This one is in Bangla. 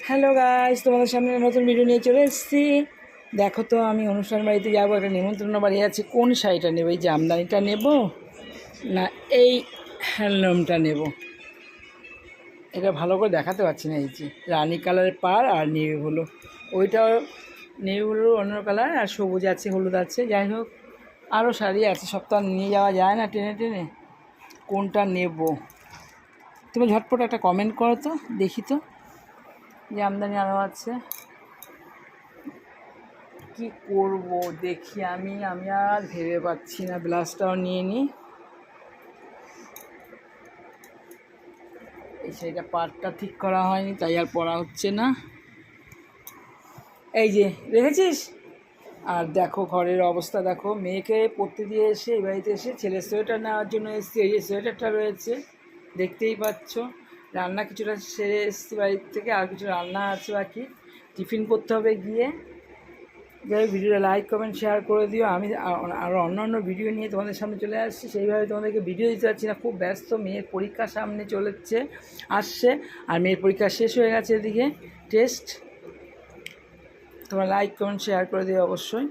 হ্যালো গাইস, তোমাদের সামনে নতুন ভিডিও নিয়ে চলে এসেছি। দেখো তো, আমি অনুষ্ঠান বাড়িতে যাবো, একটা নিমন্ত্রণ বাড়ি আছে। কোন শাড়িটা নেব? এই জামদানিটা নেব না এই হ্যান্ডলুমটা নেব? এটা ভালো করে দেখাতে পারছি না। এই যে রানী কালারের পাড় আর নেভি হলো, ওইটাও নেভি হলো অন্য কালার, আর সবুজ আছে, হলুদ আছে। যাই হোক, আরও শাড়ি আছে, সব তো নিয়ে যাওয়া যায় না টেনে টেনে। কোনটা নেব তুমি ঝটপট একটা কমেন্ট করো তো, দেখি তো। জামদানি আরও আছে, কি করব দেখি। আমি আর ভেবে পাচ্ছি না। ব্লাউজটাও নিয়ে নিই। এই শাড়িটা পাড়টা ঠিক করা হয়নি, তাই আর পরা হচ্ছে না। এই যে রেখেছিস। আর দেখো ঘরের অবস্থা দেখো, মেয়েকে পড়তে দিয়ে এসে এই বাড়িতে এসে ছেলের সোয়েটার নেওয়ার জন্য এসেছি। এই যে সোয়েটারটা রয়েছে, দেখতেই পাচ্ছ। রান্না কিছুটা সেরে এসেছি বাড়ির থেকে, আর কিছু রান্না আছে বাকি। টিফিন করতে হবে গিয়ে। যাই হোক, ভিডিওটা লাইক কমেন্ট শেয়ার করে দিও। আমি আরও অন্য ভিডিও নিয়ে তোমাদের সামনে চলে আসছি। সেইভাবে তোমাদেরকে ভিডিও দিতে পারছি না, খুব ব্যস্ত। মেয়ের পরীক্ষা সামনে আসছে, আর মেয়ের পরীক্ষা শেষ হয়ে গেছে, এদিকে টেস্ট। তোমরা লাইক কমেন্ট শেয়ার করে দিও অবশ্যই।